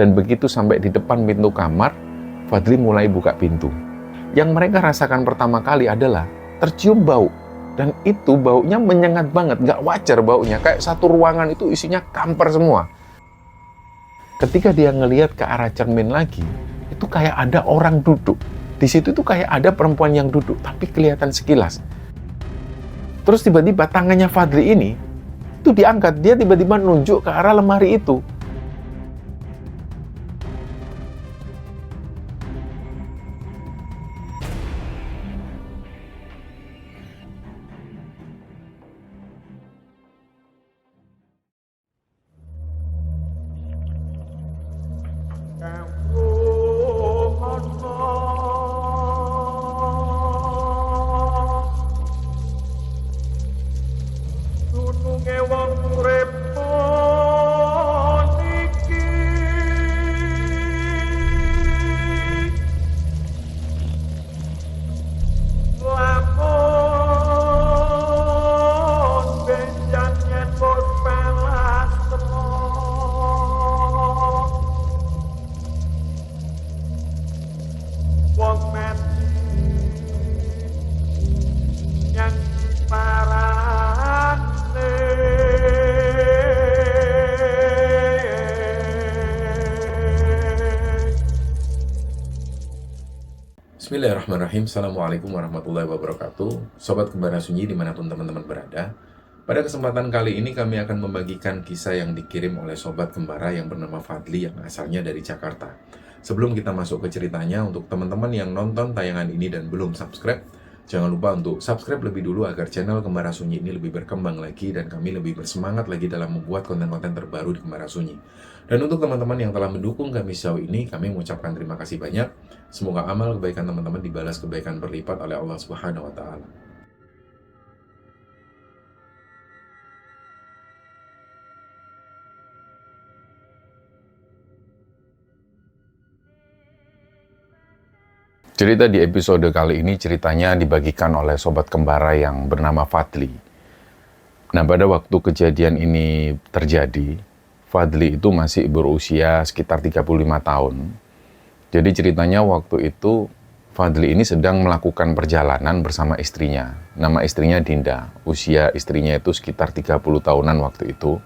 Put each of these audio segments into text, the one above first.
Dan begitu sampai di depan pintu kamar, Fadli mulai buka pintu. Yang mereka rasakan pertama kali adalah tercium bau. Dan itu baunya menyengat banget, nggak wajar baunya. Kayak satu ruangan itu isinya kamper semua. Ketika dia ngelihat ke arah cermin lagi, itu kayak ada orang duduk. Di situ tuh kayak ada perempuan yang duduk, tapi kelihatan sekilas. Terus tiba-tiba tangannya Fadli ini, itu diangkat. Dia tiba-tiba nunjuk ke arah lemari itu. Bismillahirrahmanirrahim. Assalamualaikum warahmatullahi wabarakatuh. Sobat Kembara Sunyi dimanapun teman-teman berada. Pada kesempatan kali ini kami akan membagikan kisah yang dikirim oleh Sobat Kembara yang bernama Fadli yang asalnya dari Jakarta. Sebelum kita masuk ke ceritanya, untuk teman-teman yang nonton tayangan ini dan belum subscribe, jangan lupa untuk subscribe lebih dulu agar channel Kembara Sunyi ini lebih berkembang lagi dan kami lebih bersemangat lagi dalam membuat konten-konten terbaru di Kembara Sunyi. Dan untuk teman-teman yang telah mendukung kami sejauh ini, kami mengucapkan terima kasih banyak. Semoga amal kebaikan teman-teman dibalas kebaikan berlipat oleh Allah Subhanahu wa Ta'ala. Cerita di episode kali ini ceritanya dibagikan oleh Sobat Kembara yang bernama Fadli. Nah, pada waktu kejadian ini terjadi, Fadli itu masih berusia sekitar 35 tahun. Jadi ceritanya waktu itu Fadli ini sedang melakukan perjalanan bersama istrinya. Nama istrinya Dinda. Usia istrinya itu sekitar 30 tahunan waktu itu.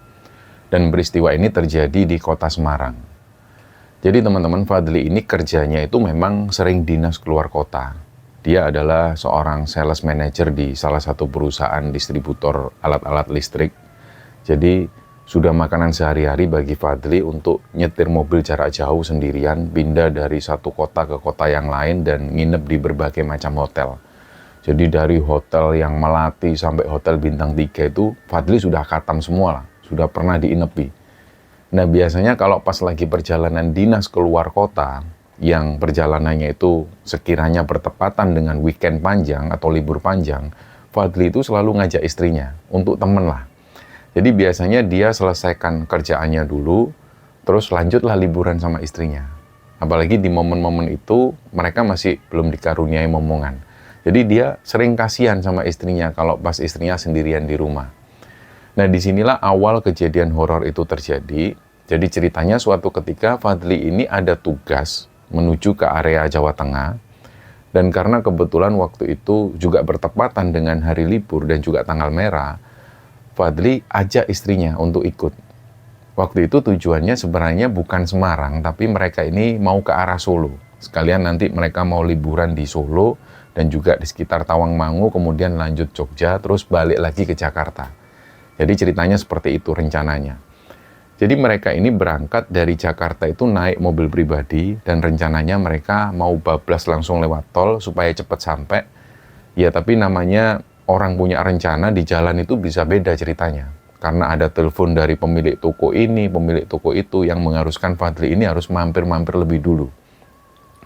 Dan peristiwa ini terjadi di kota Semarang. Jadi teman-teman, Fadli ini kerjanya itu memang sering dinas keluar kota. Dia adalah seorang sales manager di salah satu perusahaan distributor alat-alat listrik. Jadi sudah makanan sehari-hari bagi Fadli untuk nyetir mobil jarak jauh sendirian, pindah dari satu kota ke kota yang lain dan nginep di berbagai macam hotel. Jadi dari hotel yang melati sampai hotel bintang 3 itu Fadli sudah khatam semua lah, sudah pernah diinepi. Nah, biasanya kalau pas lagi perjalanan dinas keluar kota, yang perjalanannya itu sekiranya bertepatan dengan weekend panjang atau libur panjang, Fadli itu selalu ngajak istrinya untuk temen lah. Jadi biasanya dia selesaikan kerjaannya dulu, terus lanjutlah liburan sama istrinya. Apalagi di momen-momen itu mereka masih belum dikaruniai momongan. Jadi dia sering kasihan sama istrinya kalau pas istrinya sendirian di rumah. Nah, disinilah awal kejadian horor itu terjadi. Jadi ceritanya suatu ketika Fadli ini ada tugas menuju ke area Jawa Tengah. Dan karena kebetulan waktu itu juga bertepatan dengan hari libur dan juga tanggal merah, Fadli ajak istrinya untuk ikut. Waktu itu tujuannya sebenarnya bukan Semarang, tapi mereka ini mau ke arah Solo. Sekalian nanti mereka mau liburan di Solo dan juga di sekitar Tawangmangu, kemudian lanjut Jogja, terus balik lagi ke Jakarta. Jadi ceritanya seperti itu rencananya. Jadi mereka ini berangkat dari Jakarta itu naik mobil pribadi dan rencananya mereka mau bablas langsung lewat tol supaya cepat sampai. Ya, tapi namanya orang punya rencana di jalan itu bisa beda ceritanya. Karena ada telepon dari pemilik toko ini, pemilik toko itu yang mengharuskan Fadli ini harus mampir-mampir lebih dulu.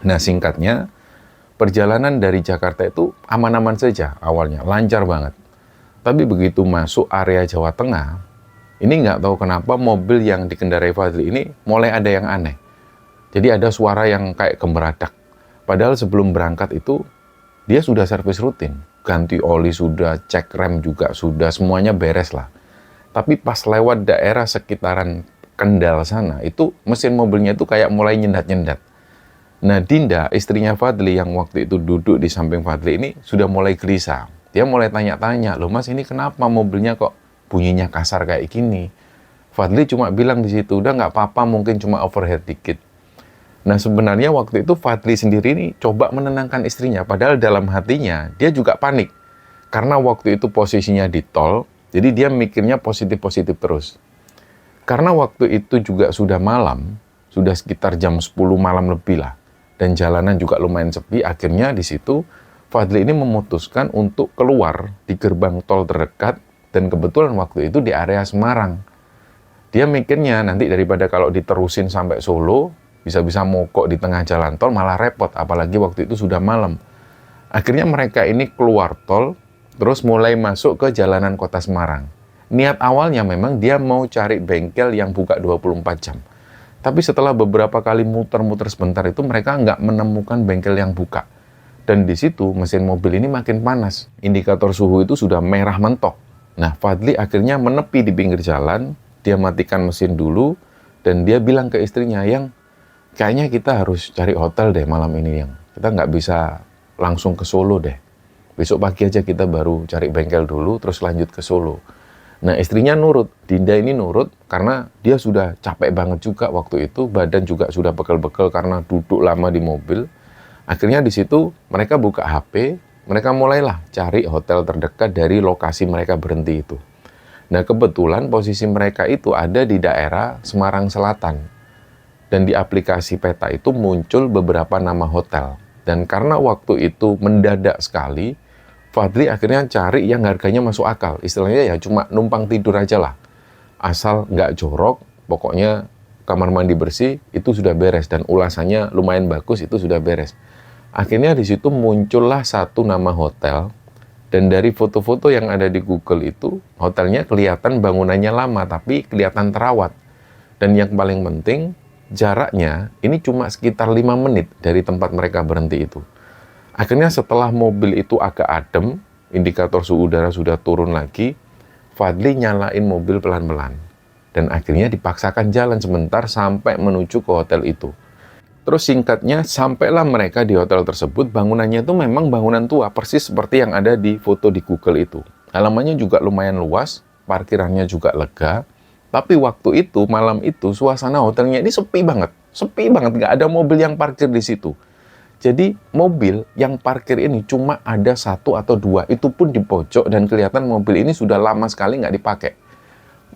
Nah, singkatnya, perjalanan dari Jakarta itu aman-aman saja awalnya, lancar banget. Tapi begitu masuk area Jawa Tengah, ini nggak tahu kenapa mobil yang dikendarai Fadli ini mulai ada yang aneh. Jadi ada suara yang kayak gemeradak. Padahal sebelum berangkat itu, dia sudah servis rutin. Ganti oli sudah, cek rem juga sudah, semuanya beres lah. Tapi pas lewat daerah sekitaran Kendal sana, itu mesin mobilnya itu kayak mulai nyendat-nyendat. Nah, Dinda, istrinya Fadli yang waktu itu duduk di samping Fadli ini sudah mulai gelisah. Dia mulai tanya-tanya, loh mas ini kenapa mobilnya kok bunyinya kasar kayak gini? Fadli cuma bilang di situ, udah nggak apa-apa, mungkin cuma overhead dikit. Nah, sebenarnya waktu itu Fadli sendiri ini coba menenangkan istrinya, padahal dalam hatinya dia juga panik. Karena waktu itu posisinya di tol, jadi dia mikirnya positif-positif terus. Karena waktu itu juga sudah malam, sudah sekitar jam 10 malam lebih lah. Dan jalanan juga lumayan sepi, akhirnya di situ Fadli ini memutuskan untuk keluar di gerbang tol terdekat, dan kebetulan waktu itu di area Semarang. Dia mikirnya nanti daripada kalau diterusin sampai Solo, bisa-bisa mogok di tengah jalan tol, malah repot, apalagi waktu itu sudah malam. Akhirnya mereka ini keluar tol, terus mulai masuk ke jalanan kota Semarang. Niat awalnya memang dia mau cari bengkel yang buka 24 jam. Tapi setelah beberapa kali muter-muter sebentar itu mereka nggak menemukan bengkel yang buka. Dan di situ mesin mobil ini makin panas. Indikator suhu itu sudah merah mentok. Nah, Fadli akhirnya menepi di pinggir jalan, dia matikan mesin dulu, dan dia bilang ke istrinya, yang kayaknya kita harus cari hotel deh malam ini, yang kita nggak bisa langsung ke Solo deh. Besok pagi aja kita baru cari bengkel dulu, terus lanjut ke Solo. Nah, istrinya nurut. Dinda ini nurut karena dia sudah capek banget juga waktu itu, badan juga sudah bekel-bekel karena duduk lama di mobil. Akhirnya di situ mereka buka HP, mereka mulailah cari hotel terdekat dari lokasi mereka berhenti itu. Nah, kebetulan posisi mereka itu ada di daerah Semarang Selatan. Dan di aplikasi peta itu muncul beberapa nama hotel. Dan karena waktu itu mendadak sekali, Fadli akhirnya cari yang harganya masuk akal. Istilahnya ya cuma numpang tidur aja lah. Asal nggak jorok, pokoknya kamar mandi bersih, itu sudah beres. Dan ulasannya lumayan bagus, itu sudah beres. Akhirnya di situ muncullah satu nama hotel. Dan dari foto-foto yang ada di Google itu, hotelnya kelihatan bangunannya lama, tapi kelihatan terawat. Dan yang paling penting, jaraknya ini cuma sekitar 5 menit dari tempat mereka berhenti itu. Akhirnya setelah mobil itu agak adem, indikator suhu udara sudah turun lagi, Fadli nyalain mobil pelan-pelan. Dan akhirnya dipaksakan jalan sebentar sampai menuju ke hotel itu. Terus singkatnya, sampailah mereka di hotel tersebut, bangunannya itu memang bangunan tua, persis seperti yang ada di foto di Google itu. Halamannya juga lumayan luas, parkirannya juga lega, tapi waktu itu, malam itu, suasana hotelnya ini sepi banget, nggak ada mobil yang parkir di situ. Jadi mobil yang parkir ini cuma ada 1 atau 2, itu pun di pojok, dan kelihatan mobil ini sudah lama sekali nggak dipakai.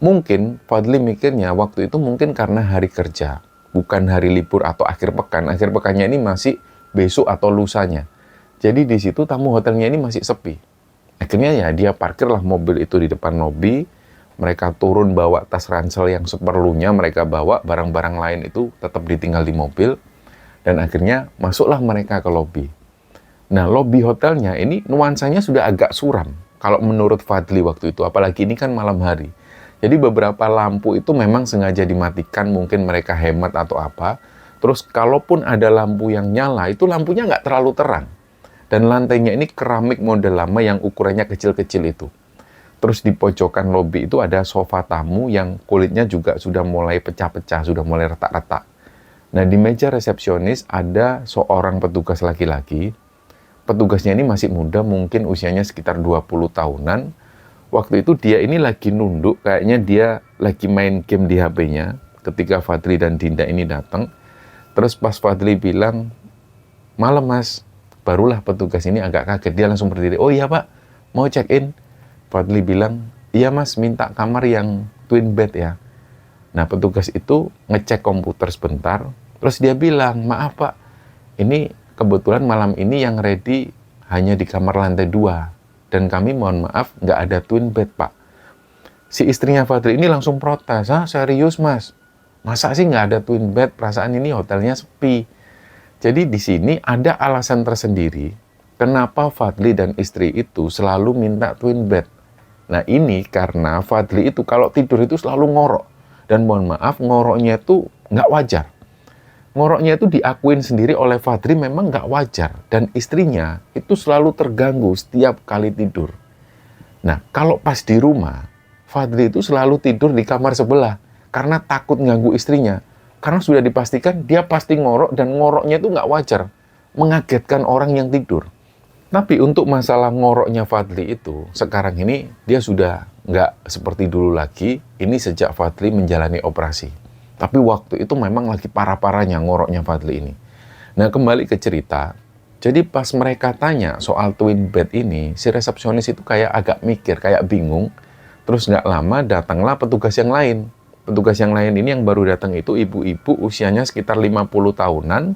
Mungkin Fadli mikirnya waktu itu mungkin karena hari kerja, bukan hari libur atau akhir pekan. Akhir pekannya ini masih besok atau lusanya. Jadi di situ tamu hotelnya ini masih sepi. Akhirnya ya dia parkirlah mobil itu di depan lobi. Mereka turun bawa tas ransel yang seperlunya mereka bawa, barang-barang lain itu tetap ditinggal di mobil. Dan akhirnya masuklah mereka ke lobi. Nah, lobi hotelnya ini nuansanya sudah agak suram. Kalau menurut Fadli waktu itu, apalagi ini kan malam hari. Jadi beberapa lampu itu memang sengaja dimatikan, mungkin mereka hemat atau apa. Terus kalaupun ada lampu yang nyala, itu lampunya nggak terlalu terang. Dan lantainya ini keramik model lama yang ukurannya kecil-kecil itu. Terus di pojokan lobi itu ada sofa tamu yang kulitnya juga sudah mulai pecah-pecah, sudah mulai retak-retak. Nah, di meja resepsionis ada seorang petugas laki-laki. Petugasnya ini masih muda, mungkin usianya sekitar 20 tahunan. Waktu itu dia ini lagi nunduk, kayaknya dia lagi main game di HP-nya ketika Fadli dan Dinda ini datang. Terus pas Fadli bilang, "Malam mas," barulah petugas ini agak kaget. Dia langsung berdiri, "Oh iya pak, mau check-in?" Fadli bilang, "Iya mas, minta kamar yang twin bed ya." Nah, petugas itu ngecek komputer sebentar, terus dia bilang, "Maaf pak, ini kebetulan malam ini yang ready hanya di kamar lantai 2. Dan kami mohon maaf, nggak ada twin bed pak." Si istrinya Fadli ini langsung protes, "Ah serius mas? Masa sih nggak ada twin bed? Perasaan ini hotelnya sepi." Jadi di sini ada alasan tersendiri, kenapa Fadli dan istri itu selalu minta twin bed. Nah ini karena Fadli itu kalau tidur itu selalu ngorok. Dan mohon maaf, ngoroknya itu nggak wajar. Ngoroknya itu diakuin sendiri oleh Fadli memang nggak wajar. Dan istrinya itu selalu terganggu setiap kali tidur. Nah, kalau pas di rumah, Fadli itu selalu tidur di kamar sebelah. karena takut ganggu istrinya. Karena sudah dipastikan dia pasti ngorok, dan ngoroknya itu nggak wajar, mengagetkan orang yang tidur. Tapi untuk masalah ngoroknya Fadli itu, sekarang ini dia sudah nggak seperti dulu lagi. Ini sejak Fadli menjalani operasi. Tapi waktu itu memang lagi parah-parahnya ngoroknya Fadli ini. Nah, kembali ke cerita. Jadi pas mereka tanya soal twin bed ini, si resepsionis itu kayak agak mikir, kayak bingung. Terus nggak lama datanglah petugas yang lain. Petugas yang lain ini yang baru datang itu ibu-ibu usianya sekitar 50 tahunan.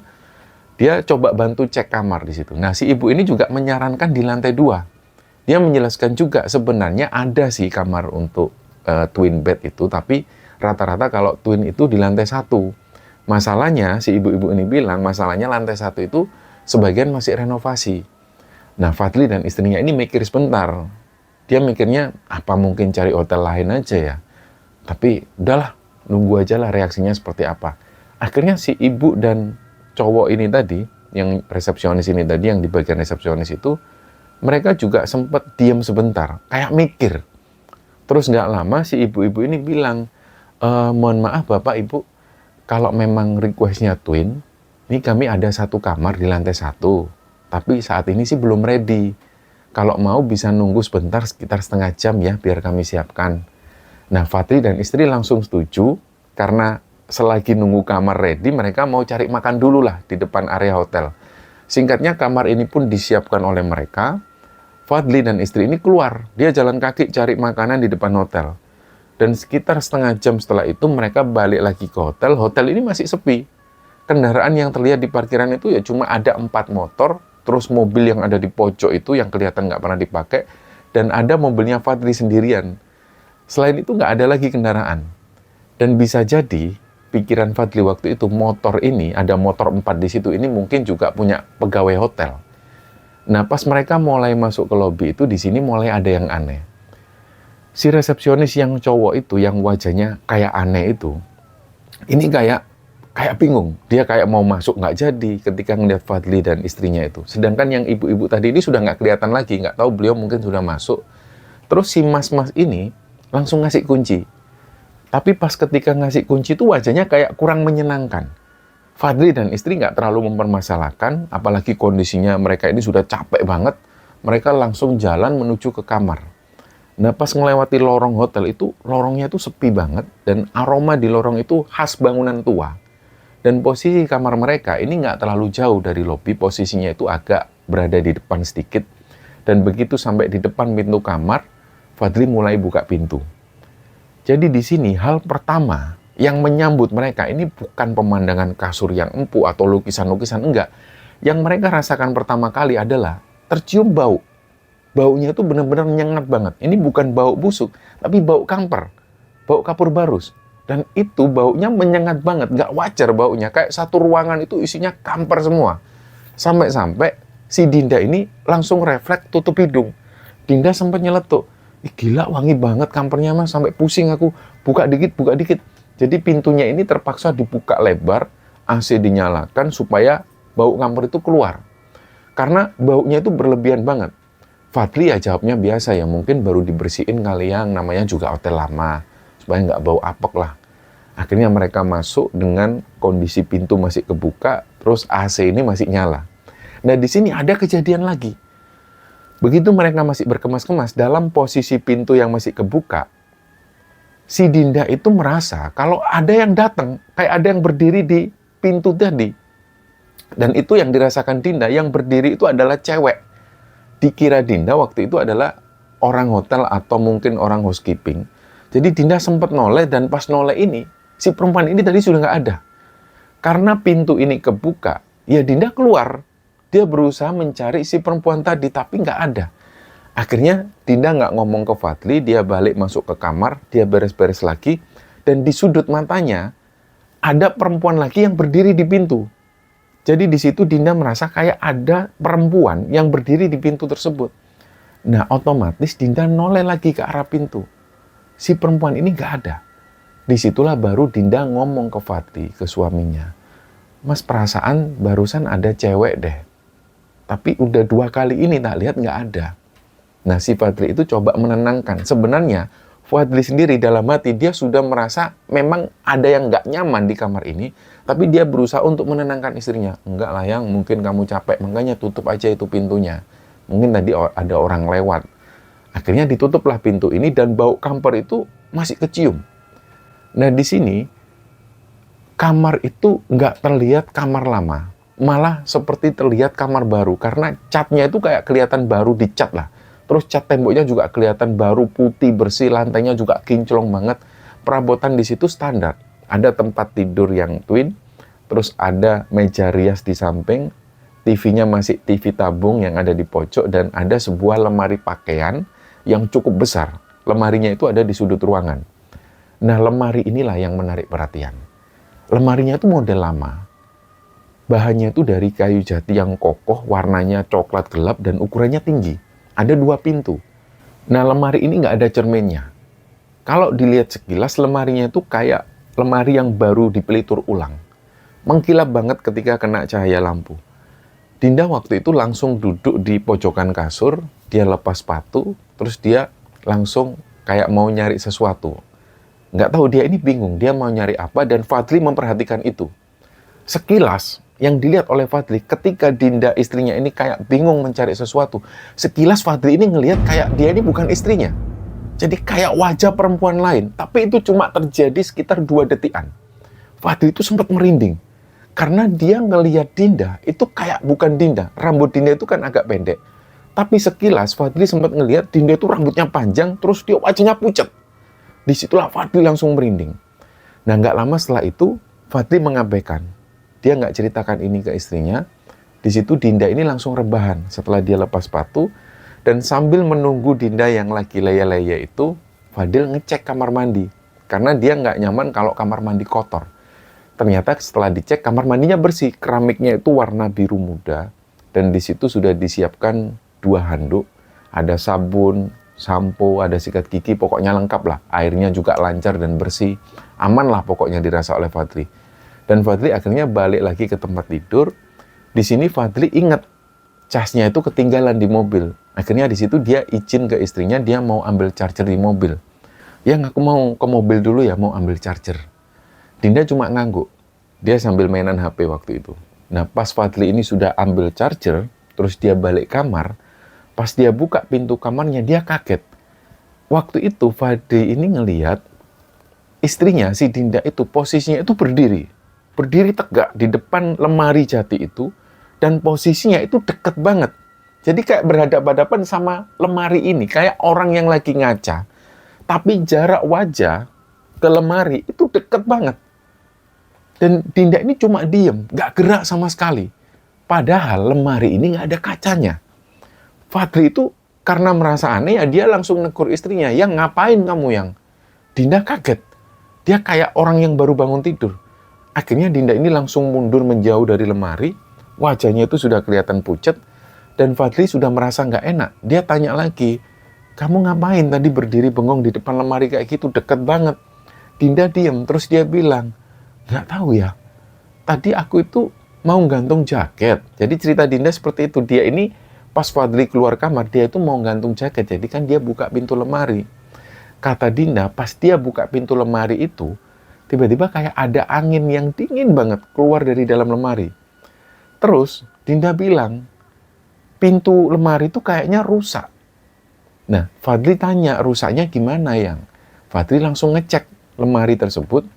Dia coba bantu cek kamar di situ. Nah, si ibu ini juga menyarankan di lantai 2. Dia menjelaskan juga sebenarnya ada sih kamar untuk twin bed itu, tapi rata-rata kalau twin itu di lantai 1. Masalahnya, si ibu-ibu ini bilang, masalahnya lantai 1 itu sebagian masih renovasi. Nah, Fadli dan istrinya ini mikir sebentar. Dia mikirnya, apa mungkin cari hotel lain aja ya? Tapi, udahlah, nunggu aja lah reaksinya seperti apa. Akhirnya si ibu dan cowok ini tadi, yang resepsionis ini tadi, yang di bagian resepsionis itu, mereka juga sempat diam sebentar, kayak mikir. Terus nggak lama si ibu-ibu ini bilang, mohon maaf Bapak Ibu, kalau memang requestnya twin, ini kami ada 1 kamar di lantai 1, tapi saat ini sih belum ready. Kalau mau bisa nunggu sebentar sekitar setengah jam ya, biar kami siapkan. Nah, Fadli dan istri langsung setuju, karena selagi nunggu kamar ready, mereka mau cari makan dulu lah di depan area hotel. Singkatnya, kamar ini pun disiapkan oleh mereka. Fadli dan istri ini keluar. Dia jalan kaki cari makanan di depan hotel. Dan sekitar setengah jam setelah itu, mereka balik lagi ke hotel. Hotel ini masih sepi. Kendaraan yang terlihat di parkiran itu ya cuma ada 4 motor, terus mobil yang ada di pojok itu yang kelihatan nggak pernah dipakai, dan ada mobilnya Fadli sendirian. Selain itu nggak ada lagi kendaraan. Dan bisa jadi pikiran Fadli waktu itu, motor ini, ada motor 4 di situ, ini mungkin juga punya pegawai hotel. Nah, pas mereka mulai masuk ke lobi itu, di sini mulai ada yang aneh. Si resepsionis yang cowok itu, yang wajahnya kayak aneh itu, ini kayak bingung. Dia kayak mau masuk nggak jadi ketika ngeliat Fadli dan istrinya itu. Sedangkan yang ibu-ibu tadi ini sudah nggak kelihatan lagi, nggak tahu beliau mungkin sudah masuk. Terus si mas-mas ini langsung ngasih kunci. Tapi pas ketika ngasih kunci itu wajahnya kayak kurang menyenangkan. Fadli dan istri nggak terlalu mempermasalahkan, apalagi kondisinya mereka ini sudah capek banget. Mereka langsung jalan menuju ke kamar. Nah, pas ngelewati lorong hotel itu, lorongnya itu sepi banget, dan aroma di lorong itu khas bangunan tua. Dan posisi kamar mereka ini nggak terlalu jauh dari lobi, posisinya itu agak berada di depan sedikit. Dan begitu sampai di depan pintu kamar, Fadli mulai buka pintu. Jadi di sini hal pertama yang menyambut mereka ini bukan pemandangan kasur yang empuk atau lukisan-lukisan, enggak. Yang mereka rasakan pertama kali adalah tercium bau. Baunya itu benar-benar menyengat banget. Ini bukan bau busuk, tapi bau kamper, bau kapur barus. Dan itu baunya menyengat banget, nggak wajar baunya. Kayak satu ruangan itu isinya kamper semua. Sampai-sampai si Dinda ini langsung refleks tutup hidung. Dinda sempat nyeletuk. Gila, wangi banget kampernya mas, sampai pusing aku. Buka dikit, buka dikit. Jadi pintunya ini terpaksa dibuka lebar, AC dinyalakan supaya bau kamper itu keluar. Karena baunya itu berlebihan banget. Fadli ya jawabnya biasa ya, mungkin baru dibersihin kali, yang namanya juga hotel lama, supaya nggak bau apek lah. Akhirnya mereka masuk dengan kondisi pintu masih kebuka, terus AC ini masih nyala. Nah, di sini ada kejadian lagi. Begitu mereka masih berkemas-kemas dalam posisi pintu yang masih kebuka, si Dinda itu merasa kalau ada yang datang, kayak ada yang berdiri di pintu tadi. Dan itu yang dirasakan Dinda, yang berdiri itu adalah cewek. Dikira Dinda waktu itu adalah orang hotel atau mungkin orang housekeeping. Jadi Dinda sempat noleh, dan pas noleh ini, si perempuan ini tadi sudah nggak ada. Karena pintu ini kebuka, ya Dinda keluar. Dia berusaha mencari si perempuan tadi, tapi nggak ada. Akhirnya Dinda nggak ngomong ke Fadli, dia balik masuk ke kamar, dia beres-beres lagi, dan di sudut matanya ada perempuan lagi yang berdiri di pintu. Jadi di situ Dinda merasa kayak ada perempuan yang berdiri di pintu tersebut. Nah, otomatis Dinda noleh lagi ke arah pintu. Si perempuan ini nggak ada. Disitulah baru Dinda ngomong ke Fadli, ke suaminya. Mas, perasaan barusan ada cewek deh. Tapi udah 2 kali ini tak lihat nggak ada. Nah, si Fadli itu coba menenangkan. Sebenarnya Fadli sendiri dalam hati dia sudah merasa memang ada yang nggak nyaman di kamar ini, tapi dia berusaha untuk menenangkan istrinya. Enggak lah yang, mungkin kamu capek, makanya tutup aja itu pintunya. Mungkin tadi ada orang lewat. Akhirnya ditutuplah pintu ini dan bau kamper itu masih kecium. Nah di sini kamar itu nggak terlihat kamar lama, malah seperti terlihat kamar baru karena catnya itu kayak kelihatan baru dicat lah. Terus cat temboknya juga kelihatan baru, putih, bersih, lantainya juga kinclong banget. Perabotan di situ standar. Ada tempat tidur yang twin, terus ada meja rias di samping, TV-nya masih TV tabung yang ada di pojok, dan ada sebuah lemari pakaian yang cukup besar. Lemarinya itu ada di sudut ruangan. Nah, lemari inilah yang menarik perhatian. Lemarinya itu model lama. Bahannya itu dari kayu jati yang kokoh, warnanya coklat gelap, dan ukurannya tinggi. Ada 2 pintu. Nah, lemari ini nggak ada cerminnya. Kalau dilihat sekilas, lemarinya itu kayak lemari yang baru dipelitur ulang. Mengkilap banget ketika kena cahaya lampu. Dinda waktu itu langsung duduk di pojokan kasur, dia lepas sepatu, terus dia langsung kayak mau nyari sesuatu. Nggak tahu, dia ini bingung, dia mau nyari apa, dan Fadli memperhatikan itu. Sekilas, yang dilihat oleh Fadli ketika Dinda istrinya ini kayak bingung mencari sesuatu, sekilas Fadli ini ngelihat kayak dia ini bukan istrinya. Jadi kayak wajah perempuan lain, tapi itu cuma terjadi sekitar 2 detikan. Fadli itu sempat merinding, karena dia ngelihat Dinda itu kayak bukan Dinda. Rambut Dinda itu kan agak pendek, tapi sekilas Fadli sempat ngelihat Dinda itu rambutnya panjang, terus dia wajahnya pucat. Disitulah Fadli langsung merinding. Nah, nggak lama setelah itu Fadli mengabaikan. Dia nggak ceritakan ini ke istrinya. Di situ Dinda ini langsung rebahan setelah dia lepas sepatu. Dan sambil menunggu Dinda yang lagi leya-leya itu, Fadil ngecek kamar mandi. Karena dia nggak nyaman kalau kamar mandi kotor. Ternyata setelah dicek, kamar mandinya bersih. Keramiknya itu warna biru muda. Dan di situ sudah disiapkan 2 handuk. Ada sabun, sampo, ada sikat gigi, pokoknya lengkap lah. Airnya juga lancar dan bersih. Aman lah pokoknya dirasa oleh Fadli. Dan Fadli akhirnya balik lagi ke tempat tidur. Di sini Fadli ingat casnya itu ketinggalan di mobil. Akhirnya di situ dia izin ke istrinya, dia mau ambil charger di mobil. Yang aku mau ke mobil dulu ya, mau ambil charger. Dinda cuma ngangguk. Dia sambil mainan HP waktu itu. Nah, pas Fadli ini sudah ambil charger, terus dia balik kamar, pas dia buka pintu kamarnya, dia kaget. Waktu itu Fadli ini ngelihat istrinya, si Dinda itu, posisinya itu berdiri tegak di depan lemari jati itu, dan posisinya itu deket banget. Jadi kayak berhadapan-hadapan sama lemari ini, kayak orang yang lagi ngaca. Tapi jarak wajah ke lemari itu deket banget. Dan Dinda ini cuma diem, gak gerak sama sekali. Padahal lemari ini gak ada kacanya. Fadli itu karena merasa aneh ya, dia langsung negur istrinya, "Yang ngapain kamu yang?" Dinda kaget. Dia kayak orang yang baru bangun tidur. Akhirnya Dinda ini langsung mundur menjauh dari lemari, wajahnya itu sudah kelihatan pucat, dan Fadli sudah merasa nggak enak. Dia tanya lagi, "Kamu ngapain tadi berdiri bengong di depan lemari kayak gitu, deket banget?" Dinda diem, terus dia bilang, "Nggak tahu ya, tadi aku itu mau gantung jaket." Jadi cerita Dinda seperti itu, dia ini pas Fadli keluar kamar, dia itu mau gantung jaket, jadi kan dia buka pintu lemari. Kata Dinda, pas dia buka pintu lemari itu, tiba-tiba kayak ada angin yang dingin banget keluar dari dalam lemari. Terus Dinda bilang, pintu lemari itu kayaknya rusak. Nah, Fadli tanya, rusaknya gimana yang? Fadli langsung ngecek lemari tersebut.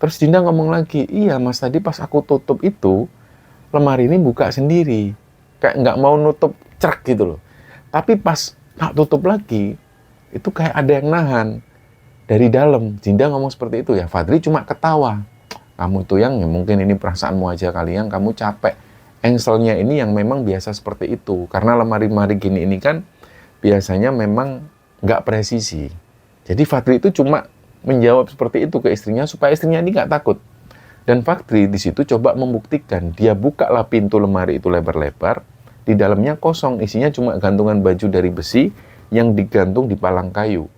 Terus Dinda ngomong lagi, "Iya mas, tadi pas aku tutup itu, lemari ini buka sendiri. Kayak nggak mau nutup cerk gitu loh. Tapi pas tak tutup lagi, itu kayak ada yang nahan. Dari dalam." Dinda ngomong seperti itu ya. Fadli cuma ketawa. "Kamu itu yang, ya mungkin ini perasaanmu aja kali yang, kamu capek. Engselnya ini yang memang biasa seperti itu. Karena lemari-lemari gini ini kan biasanya memang nggak presisi." Jadi Fadli itu cuma menjawab seperti itu ke istrinya supaya istrinya ini nggak takut. Dan Fadli di situ coba membuktikan. Dia bukalah pintu lemari itu lebar-lebar. Di dalamnya kosong, isinya cuma gantungan baju dari besi yang digantung di palang kayu.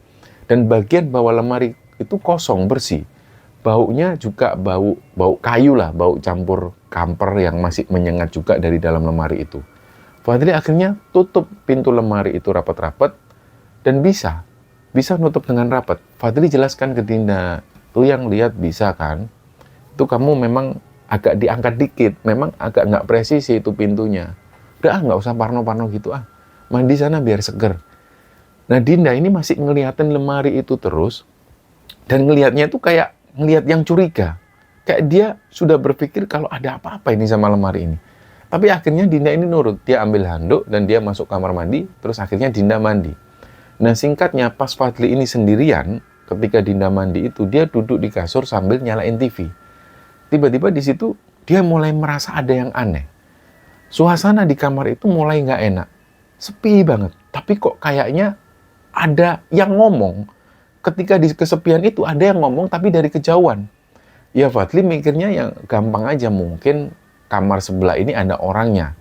Dan bagian bawah lemari itu kosong, bersih. Baunya juga bau kayu lah, bau campur kamper yang masih menyengat juga dari dalam lemari itu. Fadli akhirnya tutup pintu lemari itu rapat-rapat dan bisa bisa nutup dengan rapat. Fadli jelaskan ke Dinda, tuh yang lihat bisa kan? Itu kamu memang agak diangkat dikit, memang agak nggak presisi itu pintunya. Udah nggak usah parno-parno gitu mandi sana biar seger. Nah Dinda ini masih ngeliatin lemari itu terus, dan ngelihatnya itu kayak ngelihat yang curiga. Kayak dia sudah berpikir kalau ada apa-apa ini sama lemari ini. Tapi akhirnya Dinda ini nurut, dia ambil handuk dan dia masuk kamar mandi, terus akhirnya Dinda mandi. Nah singkatnya pas Fadli ini sendirian, ketika Dinda mandi itu dia duduk di kasur sambil nyalain TV. Tiba-tiba di situ dia mulai merasa ada yang aneh. Suasana di kamar itu mulai nggak enak, sepi banget. Tapi kok kayaknya ada yang ngomong. Ketika di kesepian itu ada yang ngomong tapi dari kejauhan. Ya Fadli mikirnya yang gampang aja, mungkin kamar sebelah ini ada orangnya.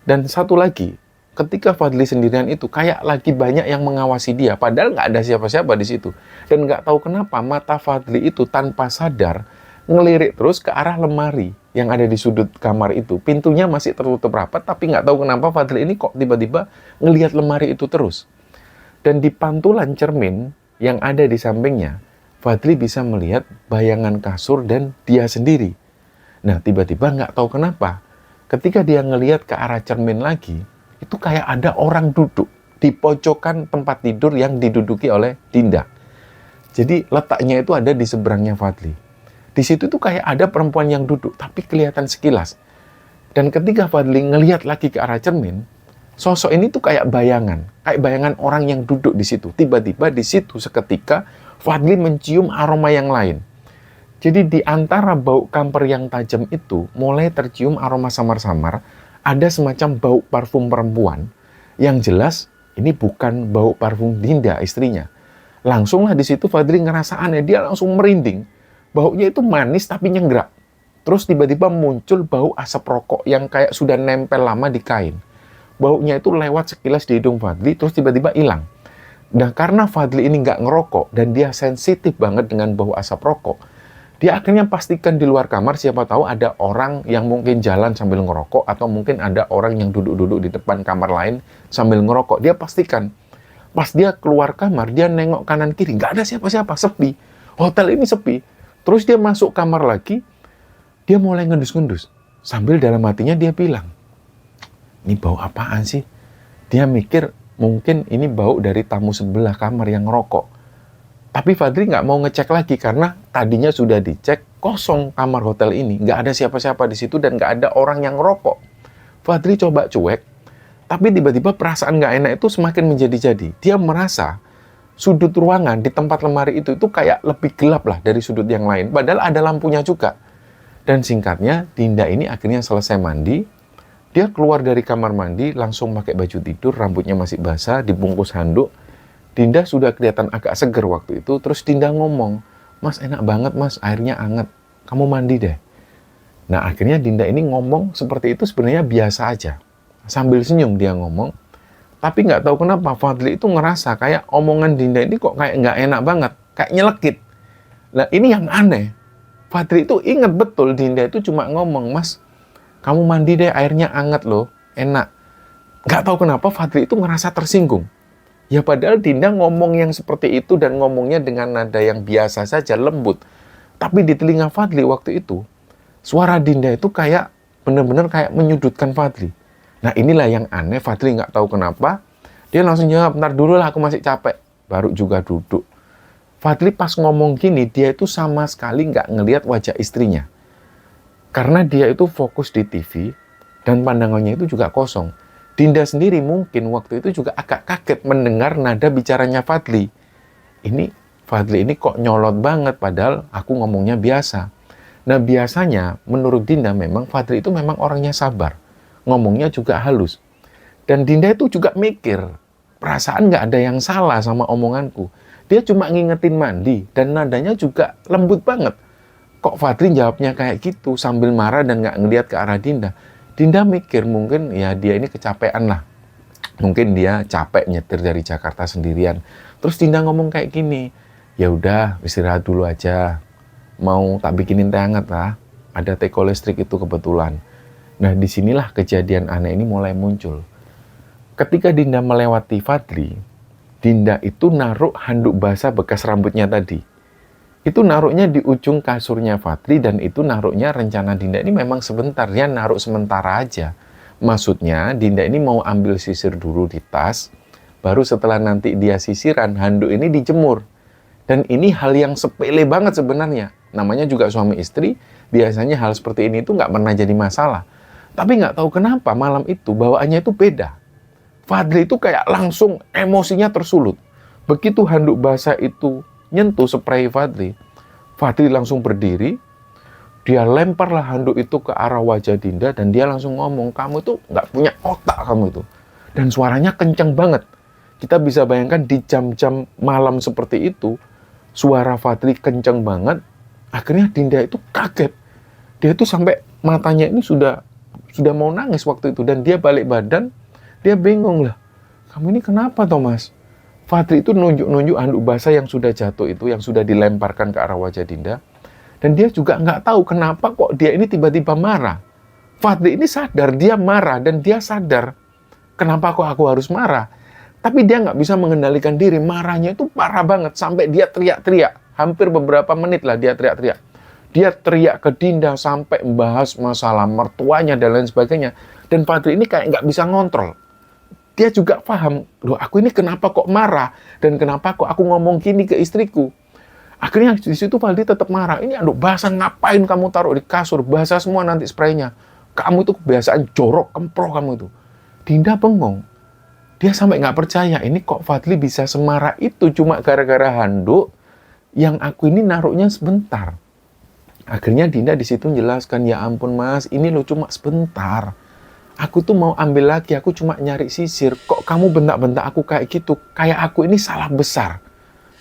Dan satu lagi, ketika Fadli sendirian itu kayak lagi banyak yang mengawasi dia, padahal nggak ada siapa-siapa di situ. Dan nggak tahu kenapa mata Fadli itu tanpa sadar ngelirik terus ke arah lemari yang ada di sudut kamar itu. Pintunya masih tertutup rapat, tapi nggak tahu kenapa Fadli ini kok tiba-tiba ngelihat lemari itu terus. Dan di pantulan cermin yang ada di sampingnya, Fadli bisa melihat bayangan kasur dan dia sendiri. Nah, tiba-tiba nggak tahu kenapa, ketika dia ngelihat ke arah cermin lagi, itu kayak ada orang duduk di pojokan tempat tidur yang diduduki oleh Dinda. Jadi letaknya itu ada di seberangnya Fadli. Di situ tuh kayak ada perempuan yang duduk, tapi kelihatan sekilas. Dan ketika Fadli ngelihat lagi ke arah cermin, sosok ini tuh kayak bayangan orang yang duduk di situ. Tiba-tiba di situ seketika Fadli mencium aroma yang lain. Jadi di antara bau kamper yang tajam itu mulai tercium aroma samar-samar, ada semacam bau parfum perempuan. Yang jelas ini bukan bau parfum Dinda istrinya. Langsunglah di situ Fadli ngerasa aneh, dia langsung merinding. Baunya itu manis tapi nyenggerak. Terus tiba-tiba muncul bau asap rokok yang kayak sudah nempel lama di kain. Baunya itu lewat sekilas di hidung Fadli, terus tiba-tiba hilang. Nah karena Fadli ini nggak ngerokok dan dia sensitif banget dengan bau asap rokok, dia akhirnya pastikan di luar kamar siapa tahu ada orang yang mungkin jalan sambil ngerokok, atau mungkin ada orang yang duduk-duduk di depan kamar lain sambil ngerokok. Dia pastikan. Pas dia keluar kamar, dia nengok kanan kiri, nggak ada siapa-siapa, sepi. Hotel ini sepi. Terus dia masuk kamar lagi, dia mulai ngendus-ngendus. Sambil dalam hatinya dia bilang, ini bau apaan sih? Dia mikir mungkin ini bau dari tamu sebelah kamar yang ngerokok. Tapi Fadli nggak mau ngecek lagi karena tadinya sudah dicek kosong kamar hotel ini. Nggak ada siapa-siapa di situ dan nggak ada orang yang ngerokok. Fadli coba cuek, tapi tiba-tiba perasaan nggak enak itu semakin menjadi-jadi. Dia merasa sudut ruangan di tempat lemari itu kayak lebih gelap lah dari sudut yang lain. Padahal ada lampunya juga. Dan singkatnya, Dinda ini akhirnya selesai mandi. Dia keluar dari kamar mandi, langsung pakai baju tidur, rambutnya masih basah, dibungkus handuk. Dinda sudah kelihatan agak seger waktu itu, terus Dinda ngomong, "Mas, enak banget mas, airnya anget, kamu mandi deh." Nah akhirnya Dinda ini ngomong seperti itu sebenarnya biasa aja. Sambil senyum dia ngomong, tapi nggak tahu kenapa Fadli itu ngerasa kayak omongan Dinda ini kok kayak nggak enak banget, kayak nyelekit. Nah ini yang aneh, Fadli itu inget betul Dinda itu cuma ngomong, "Mas, kamu mandi deh, airnya anget loh, enak." Nggak tahu kenapa Fadli itu ngerasa tersinggung. Ya padahal Dinda ngomong yang seperti itu dan ngomongnya dengan nada yang biasa saja, lembut. Tapi di telinga Fadli waktu itu, suara Dinda itu kayak benar-benar kayak menyudutkan Fadli. Nah inilah yang aneh, Fadli nggak tahu kenapa. Dia langsung jawab, "Ntar dulu lah, aku masih capek." Baru juga duduk. Fadli pas ngomong gini, dia itu sama sekali nggak ngelihat wajah istrinya. Karena dia itu fokus di TV dan pandangannya itu juga kosong. Dinda sendiri mungkin waktu itu juga agak kaget mendengar nada bicaranya Fadli. Ini Fadli ini kok nyolot banget padahal aku ngomongnya biasa. Nah biasanya menurut Dinda memang Fadli itu memang orangnya sabar. Ngomongnya juga halus. Dan Dinda itu juga mikir, perasaan nggak ada yang salah sama omonganku. Dia cuma ngingetin mandi dan nadanya juga lembut banget. Kok Fadli jawabnya kayak gitu sambil marah dan nggak ngeliat ke arah Dinda. Dinda mikir mungkin ya dia ini kecapean lah. Mungkin dia capek nyetir dari Jakarta sendirian. Terus Dinda ngomong kayak gini, "Ya udah istirahat dulu aja. Mau tak bikinin teh hangat lah. Ada teko listrik itu kebetulan." Nah disinilah kejadian aneh ini mulai muncul. Ketika Dinda melewati Fadli, Dinda itu naruh handuk basah bekas rambutnya tadi. Itu naruhnya di ujung kasurnya Fadli, dan itu naruhnya rencana Dinda ini memang sebentar, dia naruh sementara aja. Maksudnya Dinda ini mau ambil sisir dulu di tas, baru setelah nanti dia sisiran, handuk ini dijemur. Dan ini hal yang sepele banget sebenarnya. Namanya juga suami istri, biasanya hal seperti ini itu nggak pernah jadi masalah. Tapi nggak tahu kenapa malam itu bawaannya itu beda. Fadli itu kayak langsung emosinya tersulut. Begitu handuk basah itu nyentuh spray Fadli, Fadli langsung berdiri, dia lemparlah handuk itu ke arah wajah Dinda, dan dia langsung ngomong, kamu itu nggak punya otak kamu itu. Dan suaranya kencang banget. Kita bisa bayangkan di jam-jam malam seperti itu, suara Fadli kencang banget, akhirnya Dinda itu kaget. Dia itu sampai matanya ini sudah mau nangis waktu itu, dan dia balik badan. Dia bingung lah, kamu ini kenapa Thomas? Fadli itu nunjuk-nunjuk handuk basah yang sudah jatuh itu, yang sudah dilemparkan ke arah wajah Dinda. Dan dia juga nggak tahu kenapa kok dia ini tiba-tiba marah. Fadli ini sadar dia marah, dan dia sadar, kenapa kok aku harus marah? Tapi dia nggak bisa mengendalikan diri, marahnya itu parah banget, sampai dia teriak-teriak. Hampir beberapa menit lah dia teriak-teriak. Dia teriak ke Dinda sampai membahas masalah mertuanya dan lain sebagainya. Dan Fadli ini kayak nggak bisa ngontrol. Dia juga paham, loh aku ini kenapa kok marah, dan kenapa kok aku ngomong gini ke istriku. Akhirnya di situ Fadli tetap marah, ini handuk basah ngapain kamu taruh di kasur, basah semua nanti spraynya. Kamu itu kebiasaan jorok, kemproh kamu itu. Dinda bengong, dia sampai nggak percaya, ini kok Fadli bisa semarah itu cuma gara-gara handuk yang aku ini naruhnya sebentar. Akhirnya Dinda di situ menjelaskan, ya ampun mas, ini lo cuma sebentar. Aku tuh mau ambil lagi, aku cuma nyari sisir. Kok kamu bentak-bentak aku kayak gitu? Kayak aku ini salah besar.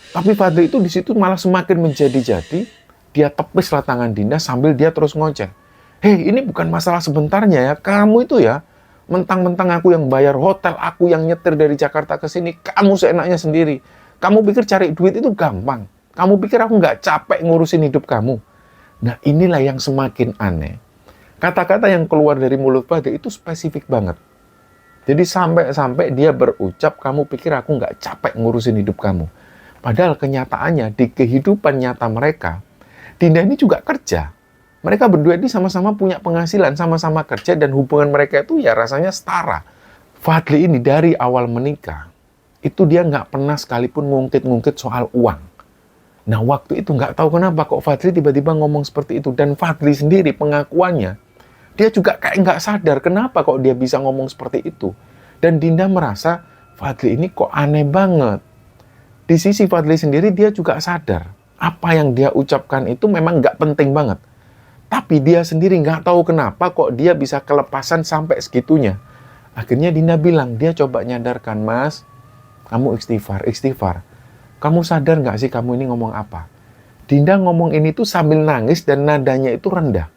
Tapi Fadli itu di situ malah semakin menjadi-jadi. Dia tepislah tangan Dinda sambil dia terus ngoceh. Hei, ini bukan masalah sebentarnya ya. Kamu itu ya, mentang-mentang aku yang bayar hotel, aku yang nyetir dari Jakarta ke sini, kamu seenaknya sendiri. Kamu pikir cari duit itu gampang? Kamu pikir aku nggak capek ngurusin hidup kamu? Nah, inilah yang semakin aneh. Kata-kata yang keluar dari mulut Fadli itu spesifik banget. Jadi sampai-sampai dia berucap, kamu pikir aku nggak capek ngurusin hidup kamu. Padahal kenyataannya di kehidupan nyata mereka, Dinda ini juga kerja. Mereka berdua ini sama-sama punya penghasilan, sama-sama kerja, dan hubungan mereka itu ya rasanya setara. Fadli ini dari awal menikah, itu dia nggak pernah sekalipun ngungkit-ngungkit soal uang. Nah waktu itu nggak tahu kenapa kok Fadli tiba-tiba ngomong seperti itu. Dan Fadli sendiri pengakuannya, dia juga kayak nggak sadar kenapa kok dia bisa ngomong seperti itu. Dan Dinda merasa Fadli ini kok aneh banget. Di sisi Fadli sendiri dia juga sadar apa yang dia ucapkan itu memang nggak penting banget. Tapi dia sendiri nggak tahu kenapa kok dia bisa kelepasan sampai segitunya. Akhirnya Dinda bilang, dia coba nyadarkan, mas, kamu istighfar. Kamu sadar nggak sih kamu ini ngomong apa? Dinda ngomong ini tuh sambil nangis dan nadanya itu rendah.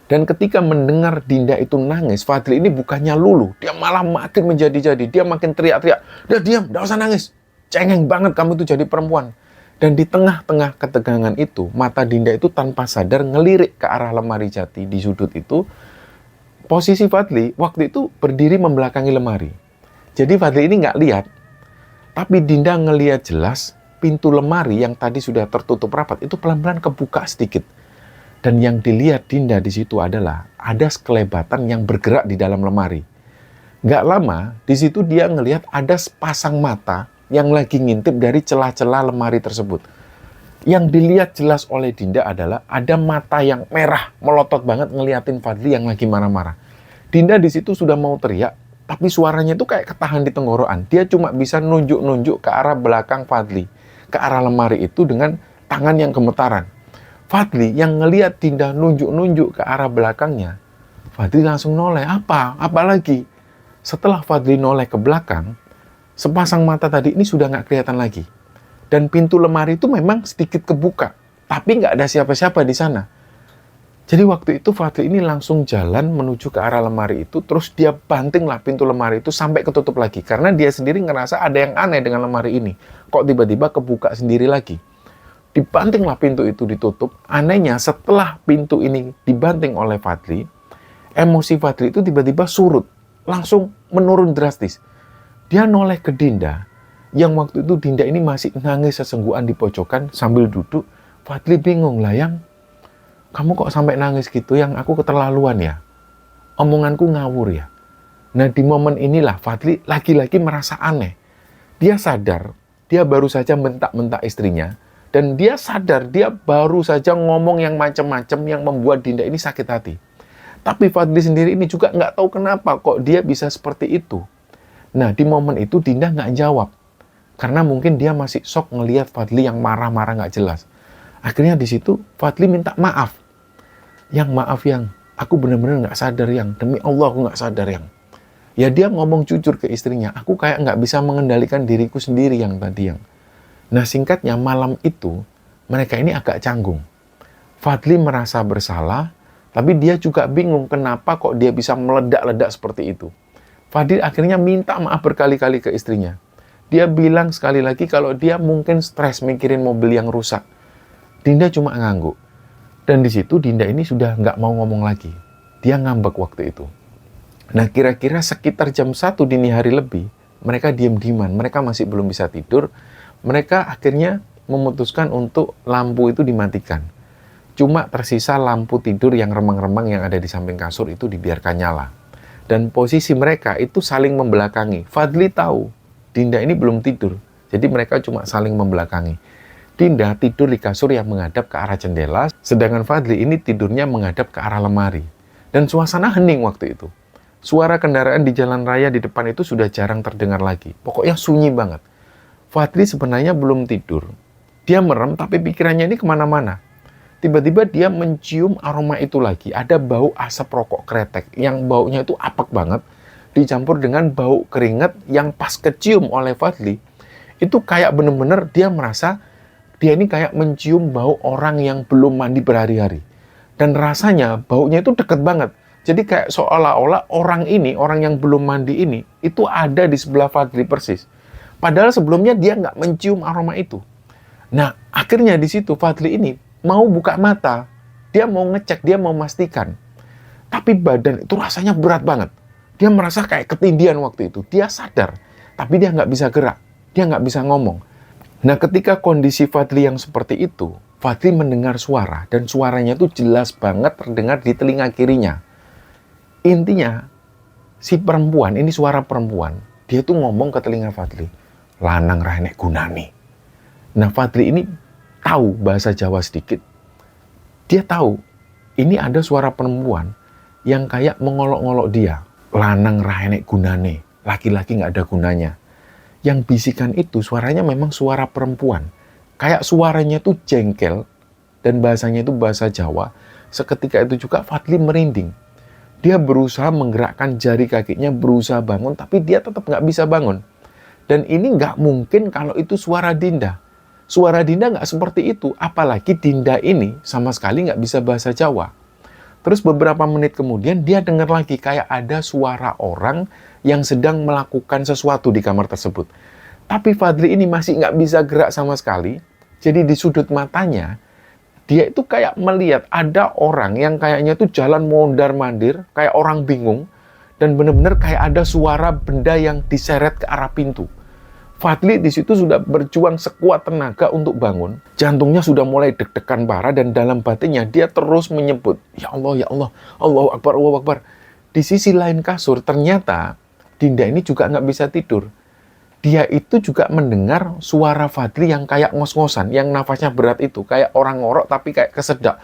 Dan ketika mendengar Dinda itu nangis, Fadli ini bukannya luluh, dia malah makin menjadi-jadi, dia makin teriak-teriak. Udah diam, nggak usah nangis. Cengeng banget kamu itu jadi perempuan. Dan di tengah-tengah ketegangan itu, mata Dinda itu tanpa sadar ngelirik ke arah lemari jati di sudut itu. Posisi Fadli waktu itu berdiri membelakangi lemari. Jadi Fadli ini nggak lihat, tapi Dinda ngelihat jelas pintu lemari yang tadi sudah tertutup rapat itu pelan-pelan kebuka sedikit. Dan yang dilihat Dinda di situ adalah ada sekelebatan yang bergerak di dalam lemari. Nggak lama, di situ dia ngelihat ada sepasang mata yang lagi ngintip dari celah-celah lemari tersebut. Yang dilihat jelas oleh Dinda adalah ada mata yang merah, melotot banget ngeliatin Fadli yang lagi marah-marah. Dinda di situ sudah mau teriak, tapi suaranya itu kayak ketahan di tenggorokan. Dia cuma bisa nunjuk-nunjuk ke arah belakang Fadli, ke arah lemari itu dengan tangan yang gemetaran. Fadli yang ngelihat Dinda nunjuk-nunjuk ke arah belakangnya, Fadli langsung noleh. Apa lagi? Setelah Fadli noleh ke belakang, sepasang mata tadi ini sudah nggak kelihatan lagi. Dan pintu lemari itu memang sedikit kebuka, tapi nggak ada siapa-siapa di sana. Jadi waktu itu Fadli ini langsung jalan menuju ke arah lemari itu, terus dia bantinglah pintu lemari itu sampai ketutup lagi. Karena dia sendiri ngerasa ada yang aneh dengan lemari ini. Kok tiba-tiba kebuka sendiri lagi? Dibantinglah pintu itu ditutup. Anehnya setelah pintu ini dibanting oleh Fadli, emosi Fadli itu tiba-tiba surut. Langsung menurun drastis. Dia noleh ke Dinda Yang waktu itu Dinda ini masih nangis sesenggukan di pojokan sambil duduk. Fadli bingung lah, yang kamu kok sampai nangis gitu, yang aku keterlaluan ya? Omonganku ngawur ya? Nah di momen inilah Fadli lagi-lagi merasa aneh. Dia sadar, dia baru saja bentak-bentak istrinya. Dan dia sadar, dia baru saja ngomong yang macam-macam yang membuat Dinda ini sakit hati. Tapi Fadli sendiri ini juga nggak tahu kenapa kok dia bisa seperti itu. Nah di momen itu Dinda nggak jawab. Karena mungkin dia masih shock ngelihat Fadli yang marah-marah nggak jelas. Akhirnya di situ Fadli minta maaf. Yang maaf yang, aku benar-benar nggak sadar yang, demi Allah aku nggak sadar yang. Ya dia ngomong jujur ke istrinya, aku kayak nggak bisa mengendalikan diriku sendiri yang tadi yang. Nah singkatnya malam itu, mereka ini agak canggung. Fadli merasa bersalah, tapi dia juga bingung kenapa kok dia bisa meledak-ledak seperti itu. Fadli akhirnya minta maaf berkali-kali ke istrinya. Dia bilang sekali lagi kalau dia mungkin stres mikirin mobil yang rusak. Dinda cuma ngangguk. Dan di situ Dinda ini sudah nggak mau ngomong lagi. Dia ngambek waktu itu. Nah kira-kira sekitar jam 1 dini hari lebih, mereka diam-diaman. Mereka masih belum bisa tidur. Mereka akhirnya memutuskan untuk lampu itu dimatikan. Cuma tersisa lampu tidur yang remang-remang yang ada di samping kasur itu dibiarkan nyala. Dan posisi mereka itu saling membelakangi. Fadli tahu Dinda ini belum tidur, jadi mereka cuma saling membelakangi. Dinda tidur di kasur yang menghadap ke arah jendela, sedangkan Fadli ini tidurnya menghadap ke arah lemari. Dan suasana hening waktu itu. Suara kendaraan di jalan raya di depan itu sudah jarang terdengar lagi. Pokoknya sunyi banget. Fadli sebenarnya belum tidur. Dia merem, tapi pikirannya ini kemana-mana. Tiba-tiba dia mencium aroma itu lagi. Ada bau asap rokok kretek, yang baunya itu apek banget. Dicampur dengan bau keringat yang pas kecium oleh Fadli, itu kayak bener-bener dia merasa dia ini kayak mencium bau orang yang belum mandi berhari-hari. Dan rasanya baunya itu deket banget. Jadi kayak seolah-olah orang ini, orang yang belum mandi ini, itu ada di sebelah Fadli persis. Padahal sebelumnya dia nggak mencium aroma itu. Nah, akhirnya di situ Fadli ini mau buka mata. Dia mau ngecek, dia mau memastikan. Tapi badan itu rasanya berat banget. Dia merasa kayak ketindihan waktu itu. Dia sadar, tapi dia nggak bisa gerak. Dia nggak bisa ngomong. Nah, ketika kondisi Fadli yang seperti itu, Fadli mendengar suara. Dan suaranya itu jelas banget terdengar di telinga kirinya. Intinya, si perempuan, ini suara perempuan. Dia tuh ngomong ke telinga Fadli, lanang rahenek gunane. Nah, Fadli ini tahu bahasa Jawa sedikit. Dia tahu, ini ada suara perempuan yang kayak mengolok-ngolok dia. Lanang rahenek gunane, laki-laki nggak ada gunanya. Yang bisikan itu suaranya memang suara perempuan. Kayak suaranya tuh jengkel, dan bahasanya itu bahasa Jawa. Seketika itu juga Fadli merinding. Dia berusaha menggerakkan jari kakinya, berusaha bangun, tapi dia tetap nggak bisa bangun. Dan ini nggak mungkin kalau itu suara Dinda. Suara Dinda nggak seperti itu, apalagi Dinda ini sama sekali nggak bisa bahasa Jawa. Terus beberapa menit kemudian dia dengar lagi kayak ada suara orang yang sedang melakukan sesuatu di kamar tersebut. Tapi Fadli ini masih nggak bisa gerak sama sekali. Jadi di sudut matanya, dia itu kayak melihat ada orang yang kayaknya tuh jalan mondar-mandir, kayak orang bingung. Dan benar-benar kayak ada suara benda yang diseret ke arah pintu. Fadli di situ sudah berjuang sekuat tenaga untuk bangun. Jantungnya sudah mulai deg-degan parah dan dalam batinnya dia terus menyebut, "Ya Allah, ya Allah, Allahu Akbar, Allahu Akbar." Di sisi lain kasur, ternyata Dinda ini juga nggak bisa tidur. Dia itu juga mendengar suara Fadli yang kayak ngos-ngosan, yang nafasnya berat itu, kayak orang ngorok tapi kayak kesedak.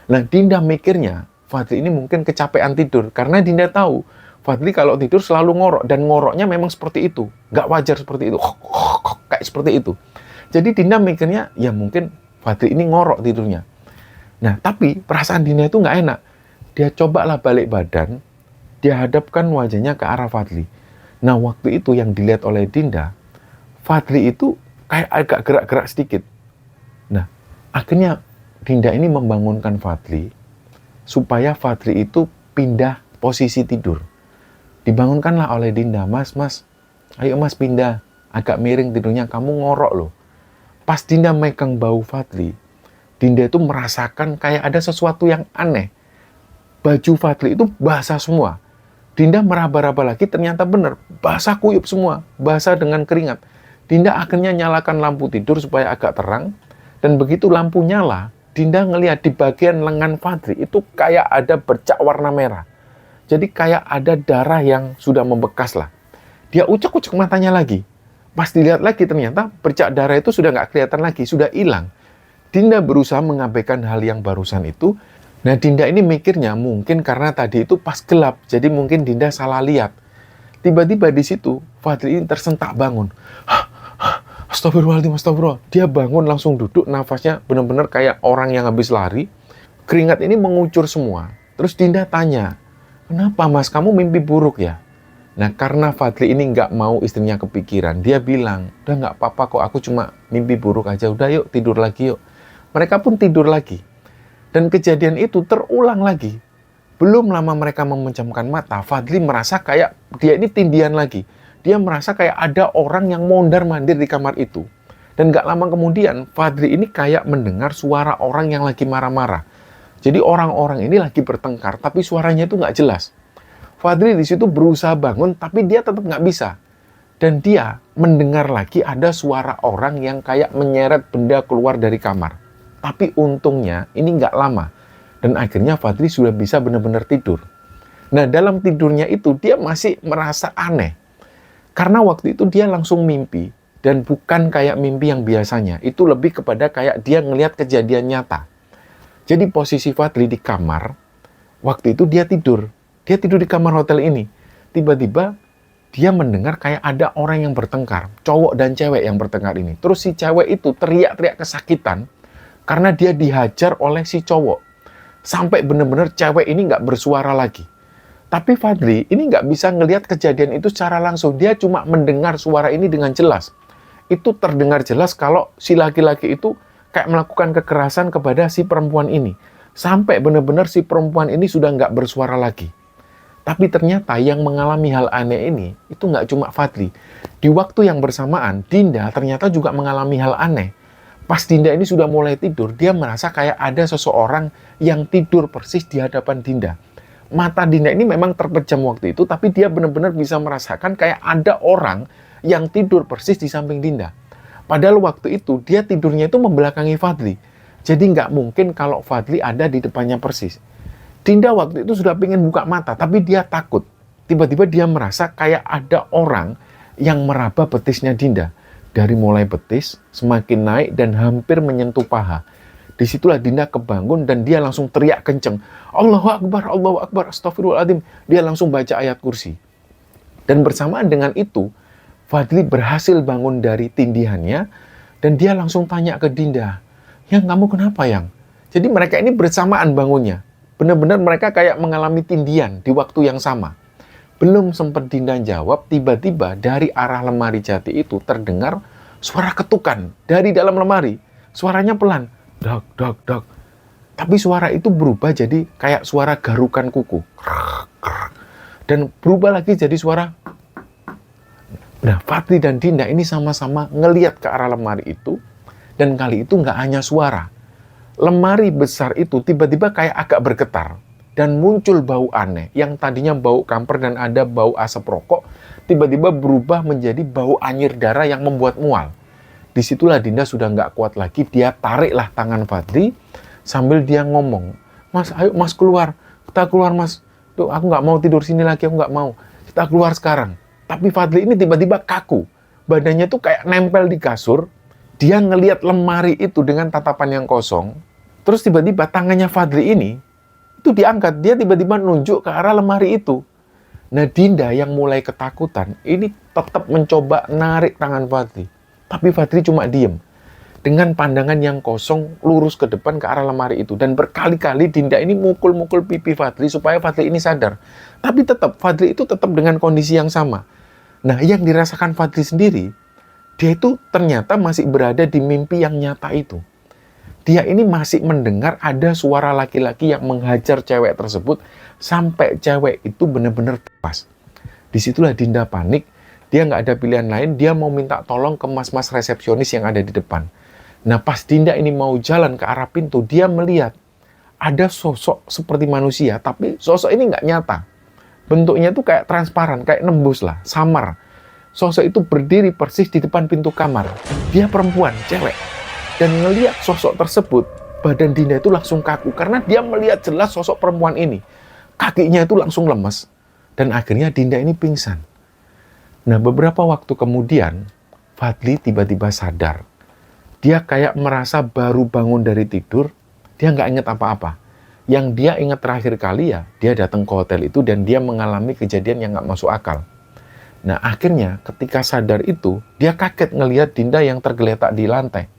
Nah, Dinda mikirnya, Fadli ini mungkin kecapean tidur, karena Dinda tahu, Fadli kalau tidur selalu ngorok, dan ngoroknya memang seperti itu. Nggak wajar seperti itu. Kayak seperti itu. Jadi Dinda mikirnya, ya mungkin Fadli ini ngorok tidurnya. Nah, tapi perasaan Dinda itu nggak enak. Dia cobalah balik badan, dia hadapkan wajahnya ke arah Fadli. Nah, waktu itu yang dilihat oleh Dinda, Fadli itu kayak agak gerak-gerak sedikit. Nah, akhirnya Dinda ini membangunkan Fadli, supaya Fadli itu pindah posisi tidur. Dibangunkanlah oleh Dinda, "Mas, ayo mas pindah, agak miring tidurnya, kamu ngorok loh." Pas Dinda megang bau Fadli, Dinda itu merasakan kayak ada sesuatu yang aneh. Baju Fadli itu basah semua. Dinda meraba-raba lagi, ternyata benar, basah kuyup semua, basah dengan keringat. Dinda akhirnya nyalakan lampu tidur supaya agak terang, dan begitu lampu nyala, Dinda ngelihat di bagian lengan Fadli itu kayak ada bercak warna merah. Jadi kayak ada darah yang sudah membekas lah. Dia ucek-ucek matanya lagi. Pas dilihat lagi ternyata bercak darah itu sudah nggak kelihatan lagi, sudah hilang. Dinda berusaha mengabaikan hal yang barusan itu. Nah, Dinda ini mikirnya mungkin karena tadi itu pas gelap, jadi mungkin Dinda salah lihat. Tiba-tiba di situ, Fadli ini tersentak bangun. Astagfirullahaladzim, astagfirullah. Dia bangun langsung duduk, nafasnya benar-benar kayak orang yang habis lari. Keringat ini mengucur semua. Terus Dinda tanya, kenapa mas, kamu mimpi buruk ya? Nah, karena Fadli ini nggak mau istrinya kepikiran, dia bilang, udah nggak apa-apa kok, aku cuma mimpi buruk aja, udah yuk tidur lagi yuk. Mereka pun tidur lagi. Dan kejadian itu terulang lagi. Belum lama mereka memejamkan mata, Fadli merasa kayak dia ini tindihan lagi. Dia merasa kayak ada orang yang mondar-mandir di kamar itu. Dan gak lama kemudian, Fadli ini kayak mendengar suara orang yang lagi marah-marah. Jadi orang-orang ini lagi bertengkar, tapi suaranya itu gak jelas. Fadli di situ berusaha bangun, tapi dia tetap gak bisa. Dan dia mendengar lagi ada suara orang yang kayak menyeret benda keluar dari kamar. Tapi untungnya ini nggak lama. Dan akhirnya Fadli sudah bisa benar-benar tidur. Nah, dalam tidurnya itu dia masih merasa aneh. Karena waktu itu dia langsung mimpi. Dan bukan kayak mimpi yang biasanya. Itu lebih kepada kayak dia ngelihat kejadian nyata. Jadi posisi Fadli di kamar, waktu itu dia tidur. Dia tidur di kamar hotel ini. Tiba-tiba dia mendengar kayak ada orang yang bertengkar. Cowok dan cewek yang bertengkar ini. Terus si cewek itu teriak-teriak kesakitan. Karena dia dihajar oleh si cowok. Sampai benar-benar cewek ini nggak bersuara lagi. Tapi Fadli ini nggak bisa ngelihat kejadian itu secara langsung. Dia cuma mendengar suara ini dengan jelas. Itu terdengar jelas kalau si laki-laki itu kayak melakukan kekerasan kepada si perempuan ini. Sampai benar-benar si perempuan ini sudah nggak bersuara lagi. Tapi ternyata yang mengalami hal aneh ini itu nggak cuma Fadli. Di waktu yang bersamaan, Dinda ternyata juga mengalami hal aneh. Pas Dinda ini sudah mulai tidur, dia merasa kayak ada seseorang yang tidur persis di hadapan Dinda. Mata Dinda ini memang terpejam waktu itu, tapi dia benar-benar bisa merasakan kayak ada orang yang tidur persis di samping Dinda. Padahal waktu itu, dia tidurnya itu membelakangi Fadli. Jadi nggak mungkin kalau Fadli ada di depannya persis. Dinda waktu itu sudah pengen buka mata, tapi dia takut. Tiba-tiba dia merasa kayak ada orang yang meraba betisnya Dinda. Dari mulai betis, semakin naik dan hampir menyentuh paha. Disitulah Dinda kebangun dan dia langsung teriak kenceng. Allahu Akbar, astagfirullahaladzim. Dia langsung baca ayat kursi. Dan bersamaan dengan itu, Fadli berhasil bangun dari tindihannya dan dia langsung tanya ke Dinda, Yang, kamu kenapa Yang? Jadi mereka ini bersamaan bangunnya. Benar-benar mereka kayak mengalami tindihan di waktu yang sama. Belum sempat Dinda jawab, tiba-tiba dari arah lemari jati itu terdengar suara ketukan dari dalam lemari. Suaranya pelan, dak, dak, dak. Tapi suara itu berubah jadi kayak suara garukan kuku. Dan berubah lagi jadi suara. Nah, Fadli dan Dinda ini sama-sama ngeliat ke arah lemari itu. Dan kali itu nggak hanya suara. Lemari besar itu tiba-tiba kayak agak bergetar. Dan muncul bau aneh, yang tadinya bau kamper dan ada bau asap rokok, tiba-tiba berubah menjadi bau anyir darah yang membuat mual. Disitulah Dinda sudah nggak kuat lagi, dia tariklah tangan Fadli, sambil dia ngomong, Mas, ayo mas keluar, kita keluar mas, tuh aku nggak mau tidur sini lagi, aku nggak mau, kita keluar sekarang. Tapi Fadli ini tiba-tiba kaku, badannya tuh kayak nempel di kasur, dia ngelihat lemari itu dengan tatapan yang kosong, terus tiba-tiba tangannya Fadli ini, itu diangkat, dia tiba-tiba nunjuk ke arah lemari itu. Nah, Dinda yang mulai ketakutan, ini tetap mencoba narik tangan Fadli. Tapi Fadli cuma diem. Dengan pandangan yang kosong, lurus ke depan ke arah lemari itu. Dan berkali-kali Dinda ini mukul-mukul pipi Fadli supaya Fadli ini sadar. Tapi tetap, Fadli itu tetap dengan kondisi yang sama. Nah, yang dirasakan Fadli sendiri, dia itu ternyata masih berada di mimpi yang nyata itu. Dia ini masih mendengar ada suara laki-laki yang menghajar cewek tersebut sampai cewek itu benar-benar tewas. Disitulah Dinda panik, dia nggak ada pilihan lain, dia mau minta tolong ke mas-mas resepsionis yang ada di depan. Nah, pas Dinda ini mau jalan ke arah pintu, dia melihat ada sosok seperti manusia, tapi sosok ini nggak nyata. Bentuknya tuh kayak transparan, kayak nembus lah, samar. Sosok itu berdiri persis di depan pintu kamar. Dia perempuan, cewek. Dan ngelihat sosok tersebut, badan Dinda itu langsung kaku. Karena dia melihat jelas sosok perempuan ini. Kakinya itu langsung lemes. Dan akhirnya Dinda ini pingsan. Nah, beberapa waktu kemudian, Fadli tiba-tiba sadar. Dia kayak merasa baru bangun dari tidur, dia nggak ingat apa-apa. Yang dia ingat terakhir kali ya, dia datang ke hotel itu dan dia mengalami kejadian yang nggak masuk akal. Nah, akhirnya ketika sadar itu, dia kaget ngelihat Dinda yang tergeletak di lantai.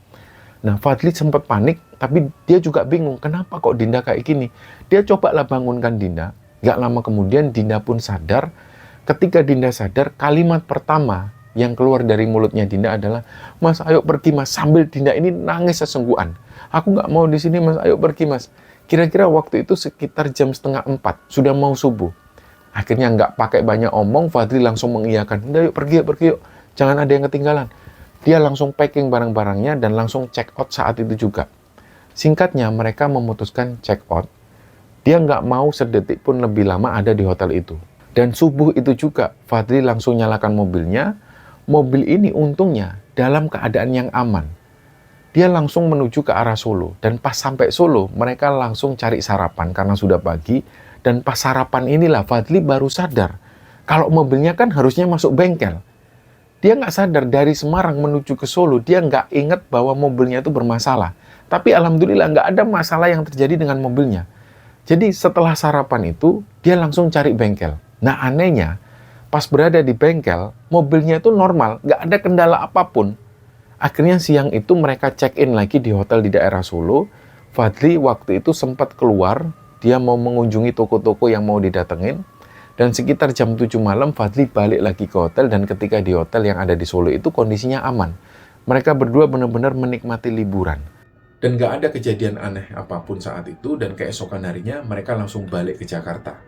Nah, Fadli sempat panik, tapi dia juga bingung, kenapa kok Dinda kayak gini? Dia cobalah bangunkan Dinda. Nggak lama kemudian Dinda pun sadar. Ketika Dinda sadar, kalimat pertama yang keluar dari mulutnya Dinda adalah, "Mas, ayo pergi mas." Sambil Dinda ini nangis sesenggukan. "Aku nggak mau di sini mas, ayo pergi mas." Kira-kira waktu itu sekitar jam 3:30, sudah mau subuh. Akhirnya nggak pakai banyak omong, Fadli langsung mengiyakan. "Udah yuk pergi yuk, jangan ada yang ketinggalan." Dia langsung packing barang-barangnya dan langsung check out saat itu juga. Singkatnya, mereka memutuskan check out. Dia nggak mau sedetik pun lebih lama ada di hotel itu. Dan subuh itu juga, Fadli langsung nyalakan mobilnya. Mobil ini untungnya dalam keadaan yang aman. Dia langsung menuju ke arah Solo. Dan pas sampai Solo, mereka langsung cari sarapan karena sudah pagi. Dan pas sarapan inilah Fadli baru sadar kalau mobilnya kan harusnya masuk bengkel. Dia nggak sadar dari Semarang menuju ke Solo, dia nggak ingat bahwa mobilnya itu bermasalah. Tapi alhamdulillah nggak ada masalah yang terjadi dengan mobilnya. Jadi setelah sarapan itu, dia langsung cari bengkel. Nah anehnya, pas berada di bengkel, mobilnya itu normal, nggak ada kendala apapun. Akhirnya siang itu mereka check-in lagi di hotel di daerah Solo. Fadli waktu itu sempat keluar, dia mau mengunjungi toko-toko yang mau didatengin. Dan sekitar jam 7 malam, Fadli balik lagi ke hotel. Dan ketika di hotel yang ada di Solo itu kondisinya aman. Mereka berdua benar-benar menikmati liburan. Dan gak ada kejadian aneh apapun saat itu. Dan keesokan harinya mereka langsung balik ke Jakarta.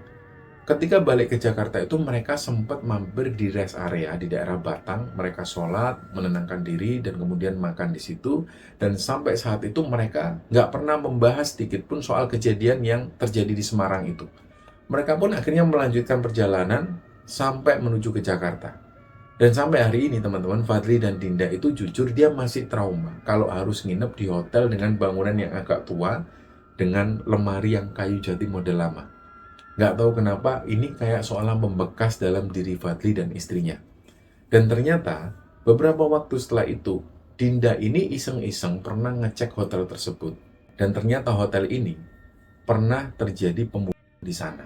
Ketika balik ke Jakarta itu mereka sempat mampir di rest area di daerah Batang. Mereka sholat, menenangkan diri, dan kemudian makan di situ. Dan sampai saat itu mereka nggak pernah membahas sedikit pun soal kejadian yang terjadi di Semarang itu. Mereka pun akhirnya melanjutkan perjalanan sampai menuju ke Jakarta. Dan sampai hari ini teman-teman, Fadli dan Dinda itu jujur dia masih trauma kalau harus nginep di hotel dengan bangunan yang agak tua, dengan lemari yang kayu jati model lama. Nggak tahu kenapa, ini kayak seolah membekas dalam diri Fadli dan istrinya. Dan ternyata, beberapa waktu setelah itu, Dinda ini iseng-iseng pernah ngecek hotel tersebut. Dan ternyata hotel ini pernah terjadi pembunuhan di sana.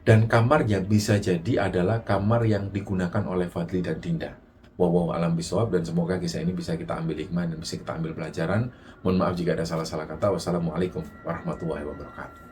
Dan kamarnya bisa jadi adalah kamar yang digunakan oleh Fadli dan Dinda. Wallahu a'lam bishawab, dan semoga kisah ini bisa kita ambil hikmah dan bisa kita ambil pelajaran. Mohon maaf jika ada salah-salah kata. Wassalamualaikum warahmatullahi wabarakatuh.